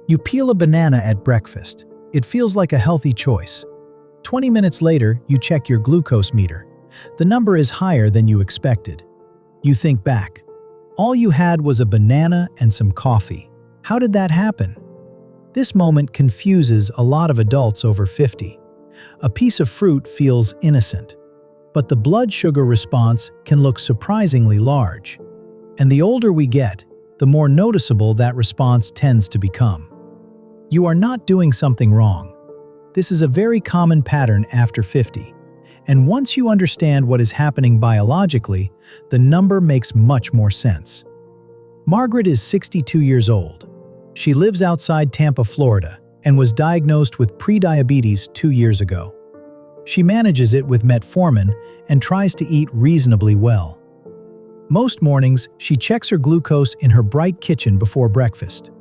You peel a banana at breakfast. It feels like a healthy choice. 20 minutes later, you check your glucose meter. The number is higher than you expected. You think back. All you had was a banana and some coffee. How did that happen? This moment confuses a lot of adults over 50. A piece of fruit feels innocent, but the blood sugar response can look surprisingly large. And the older we get, the more noticeable that response tends to become. You are not doing something wrong. This is a very common pattern after 50. And once you understand what is happening biologically, the number makes much more sense. Margaret is 62 years old. She lives outside Tampa, Florida, and was diagnosed with prediabetes 2 years ago. She manages it with metformin and tries to eat reasonably well. Most mornings, she checks her glucose in her bright kitchen before breakfast.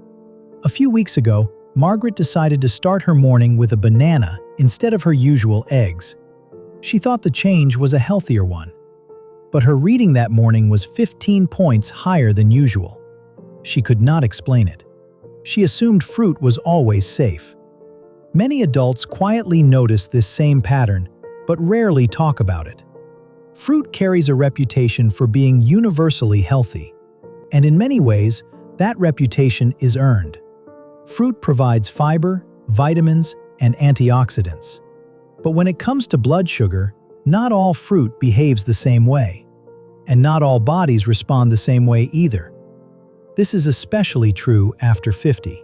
A few weeks ago, Margaret decided to start her morning with a banana instead of her usual eggs. She thought the change was a healthier one. But her reading that morning was 15 points higher than usual. She could not explain it. She assumed fruit was always safe. Many adults quietly notice this same pattern, but rarely talk about it. Fruit carries a reputation for being universally healthy, and in many ways, that reputation is earned. Fruit provides fiber, vitamins, and antioxidants. But when it comes to blood sugar, not all fruit behaves the same way. And not all bodies respond the same way either. This is especially true after 50.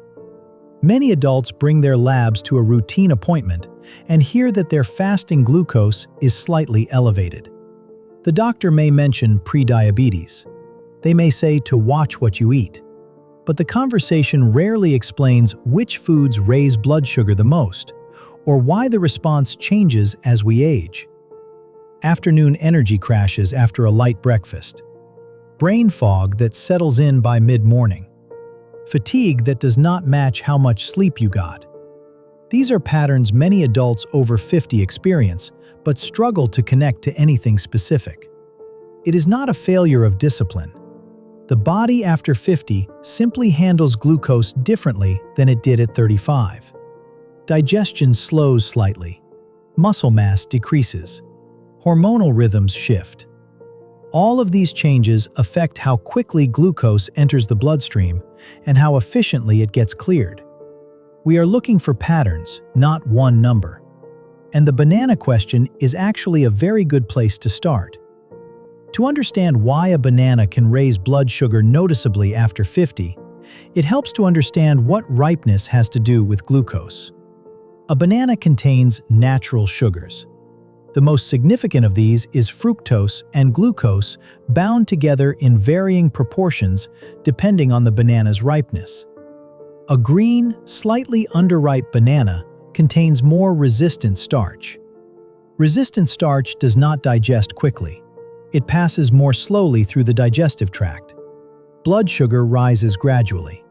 Many adults bring their labs to a routine appointment and hear that their fasting glucose is slightly elevated. The doctor may mention prediabetes. They may say to watch what you eat. But the conversation rarely explains which foods raise blood sugar the most, or why the response changes as we age. Afternoon energy crashes after a light breakfast. Brain fog that settles in by mid-morning. Fatigue that does not match how much sleep you got. These are patterns many adults over 50 experience, but struggle to connect to anything specific. It is not a failure of discipline. The body after 50 simply handles glucose differently than it did at 35. Digestion slows slightly. Muscle mass decreases. Hormonal rhythms shift. All of these changes affect how quickly glucose enters the bloodstream and how efficiently it gets cleared. We are looking for patterns, not one number. And the banana question is actually a very good place to start. To understand why a banana can raise blood sugar noticeably after 50, it helps to understand what ripeness has to do with glucose. A banana contains natural sugars. The most significant of these is fructose and glucose bound together in varying proportions depending on the banana's ripeness. A green, slightly underripe banana contains more resistant starch. Resistant starch does not digest quickly. It passes more slowly through the digestive tract. Blood sugar rises gradually.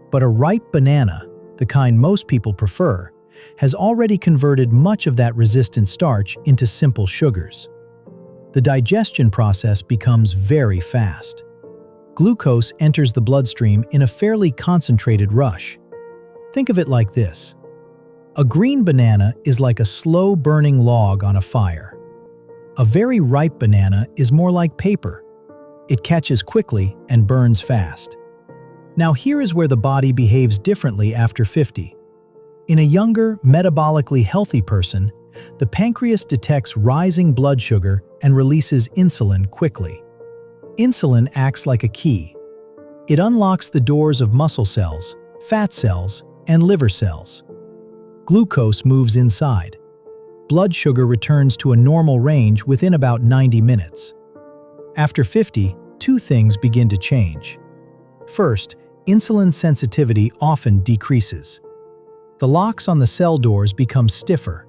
But a ripe banana, the kind most people prefer, has already converted much of that resistant starch into simple sugars. The digestion process becomes very fast. Glucose enters the bloodstream in a fairly concentrated rush. Think of it like this. A green banana is like a slow-burning log on a fire. A very ripe banana is more like paper. It catches quickly and burns fast. Now here is where the body behaves differently after 50. In a younger, metabolically healthy person, the pancreas detects rising blood sugar and releases insulin quickly. Insulin acts like a key. It unlocks the doors of muscle cells, fat cells, and liver cells. Glucose moves inside. Blood sugar returns to a normal range within about 90 minutes. After 50, two things begin to change. First, insulin sensitivity often decreases. The locks on the cell doors become stiffer.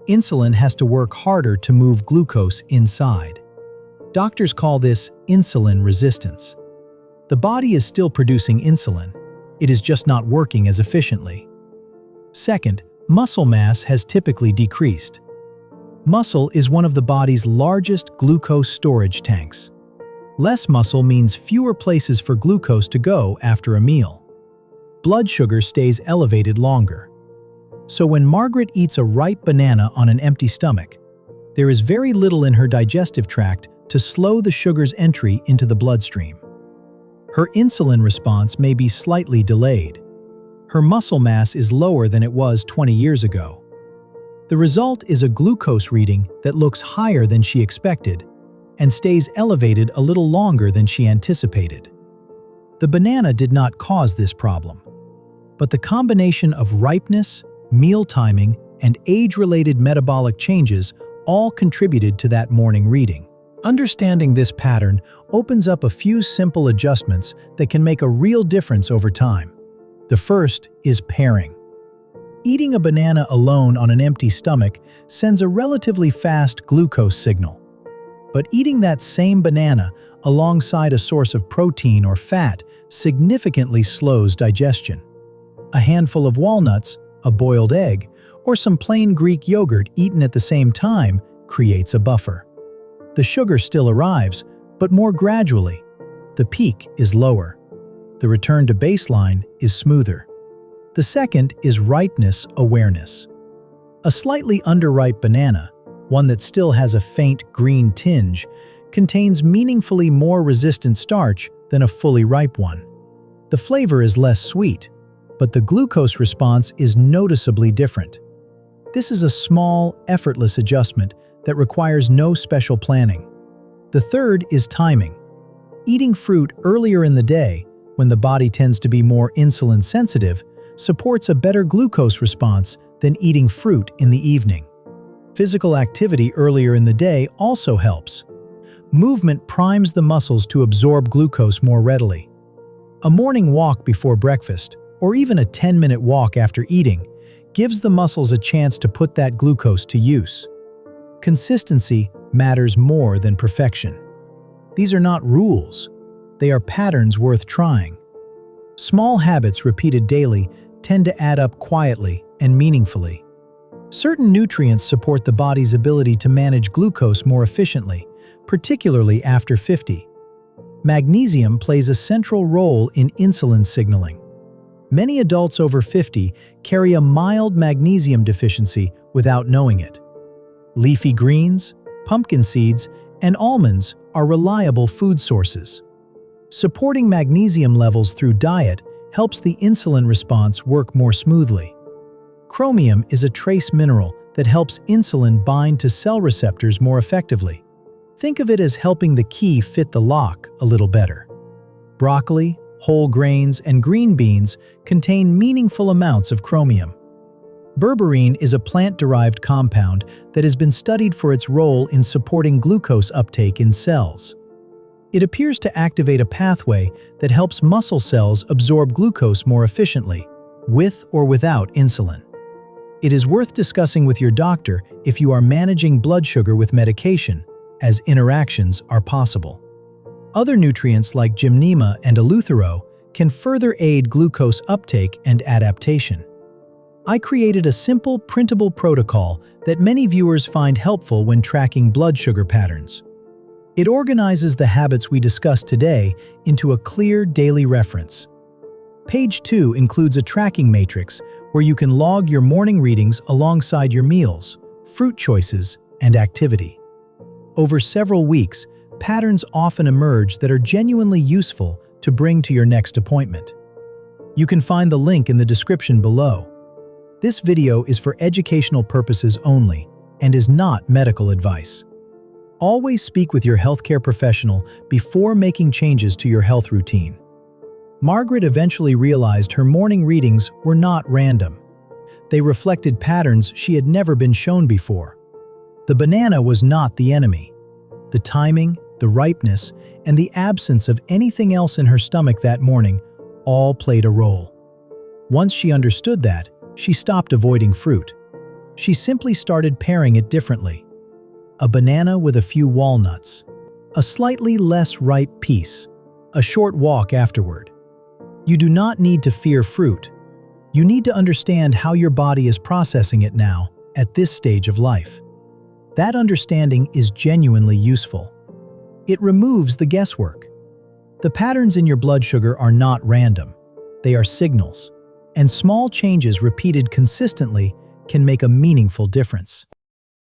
Insulin has to work harder to move glucose inside. Doctors call this insulin resistance. The body is still producing insulin. It is just not working as efficiently. Second, muscle mass has typically decreased. Muscle is one of the body's largest glucose storage tanks. Less muscle means fewer places for glucose to go after a meal. blood sugar stays elevated longer. So when Margaret eats a ripe banana on an empty stomach, there is very little in her digestive tract to slow the sugar's entry into the bloodstream. Her insulin response may be slightly delayed. Her muscle mass is lower than it was 20 years ago. The result is a glucose reading that looks higher than she expected and stays elevated a little longer than she anticipated. The banana did not cause this problem, but the combination of ripeness, meal timing, and age-related metabolic changes all contributed to that morning reading. Understanding this pattern opens up a few simple adjustments that can make a real difference over time. The first is pairing. Eating a banana alone on an empty stomach sends a relatively fast glucose signal. But eating that same banana alongside a source of protein or fat significantly slows digestion. A handful of walnuts, a boiled egg, or some plain Greek yogurt eaten at the same time creates a buffer. The sugar still arrives, but more gradually. The peak is lower. The return to baseline is smoother. The second is ripeness awareness. A slightly underripe banana, one that still has a faint green tinge, contains meaningfully more resistant starch than a fully ripe one. The flavor is less sweet, but the glucose response is noticeably different. This is a small, effortless adjustment that requires no special planning. The third is timing. Eating fruit earlier in the day, when the body tends to be more insulin sensitive, supports a better glucose response than eating fruit in the evening. Physical activity earlier in the day also helps. Movement primes the muscles to absorb glucose more readily. A morning walk before breakfast, or even a 10-minute walk after eating, gives the muscles a chance to put that glucose to use. Consistency matters more than perfection. These are not rules. They are patterns worth trying. Small habits repeated daily tend to add up quietly and meaningfully. Certain nutrients support the body's ability to manage glucose more efficiently, particularly after 50. Magnesium plays a central role in insulin signaling. Many adults over 50 carry a mild magnesium deficiency without knowing it. Leafy greens, pumpkin seeds, and almonds are reliable food sources. Supporting magnesium levels through diet helps the insulin response work more smoothly. Chromium is a trace mineral that helps insulin bind to cell receptors more effectively. Think of it as helping the key fit the lock a little better. Broccoli, whole grains, and green beans contain meaningful amounts of chromium. Berberine is a plant-derived compound that has been studied for its role in supporting glucose uptake in cells. It appears to activate a pathway that helps muscle cells absorb glucose more efficiently, with or without insulin. It is worth discussing with your doctor if you are managing blood sugar with medication, as interactions are possible. Other nutrients like gymnema and eleuthero can further aid glucose uptake and adaptation. I created a simple, printable protocol that many viewers find helpful when tracking blood sugar patterns. It organizes the habits we discussed today into a clear daily reference. Page 2 includes a tracking matrix where you can log your morning readings alongside your meals, fruit choices, and activity. Over several weeks, patterns often emerge that are genuinely useful to bring to your next appointment. You can find the link in the description below. This video is for educational purposes only and is not medical advice. Always speak with your healthcare professional before making changes to your health routine. Margaret eventually realized her morning readings were not random. They reflected patterns she had never been shown before. The banana was not the enemy. The timing, the ripeness, and the absence of anything else in her stomach that morning all played a role. Once she understood that, she stopped avoiding fruit. She simply started pairing it differently. A banana with a few walnuts, a slightly less ripe piece, a short walk afterward. You do not need to fear fruit. You need to understand how your body is processing it now, at this stage of life. That understanding is genuinely useful. It removes the guesswork. The patterns in your blood sugar are not random. They are signals, and small changes repeated consistently can make a meaningful difference.